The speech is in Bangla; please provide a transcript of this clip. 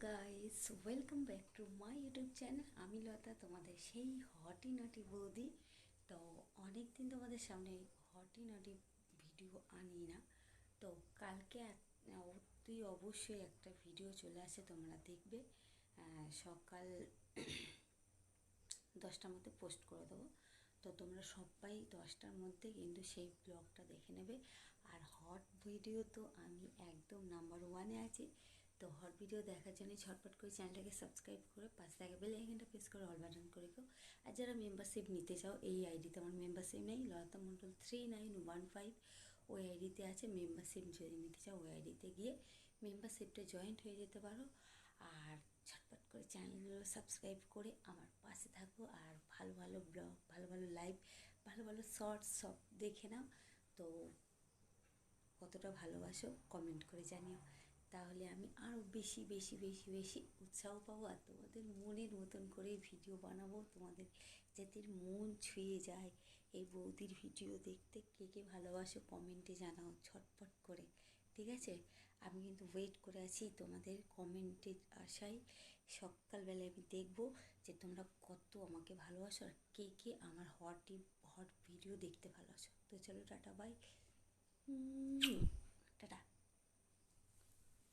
Guys, welcome back to my YouTube channel. আমি লতা, তোমাদের সেই হটি নটি বৌদি। তো অনেক দিন তোমাদের সামনে হটি নটি ভিডিও আনি না। তো কালকে অতি অবশ্যই একটা ভিডিও চলে আসে, তোমরা দেখবে। সকাল 10টার মধ্যে পোস্ট করে দেবো। তো তোমরা সবাই 10টার মধ্যে কিন্তু সেই ব্লগটা দেখে নেবে। আর হট ভিডিও তো আমি একদম নাম্বার ওয়ানে আছি। তো হট ভিডিও দেখার জন্য ঝটপট করে চ্যানেলটাকে সাবস্ক্রাইব করে পাশে থাকা বেল আইকনটা প্রেস করে অল বাটন করে দাও। আর যারা মেম্বারশিপ নিতে চাও, এই আইডিতে আমার মেম্বারশিপ নেই, লতা মণ্ডল 3915 ওই আইডিতে আছে মেম্বারশিপ। যদি নিতে চাও ওই আইডিতে গিয়ে মেম্বারশিপটা জয়েন্ট হয়ে যেতে পারো। আর ঝটপট করে চ্যানেলগুলো সাবস্ক্রাইব করে আমার পাশে থাকো। আর ভালো ভালো ব্লগ, ভালো ভালো লাইভ, ভালো ভালো শর্টস সব দেখে নাও। তো কতটা ভালোবাসো কমেন্ট করে জানিও, তাহলে আমি আরও বেশি বেশি বেশি বেশি উৎসাহ পাবো। আর তোমাদের মনের মতন করে ভিডিও বানাবো, তোমাদের যাতে মন ছুঁয়ে যায় এই বৌদির ভিডিও দেখতে। কে কে ভালোবাসো কমেন্টে জানাও ঝটপট করে, ঠিক আছে? আমি কিন্তু ওয়েট করে আছি তোমাদের কমেন্টের আশায়। সকালবেলায় আমি দেখবো যে তোমরা কত আমাকে ভালোবাসো আর কে কে আমার হট ভিডিও দেখতে ভালোবাসো। তো চলো, টাটা, বাই, টাটা।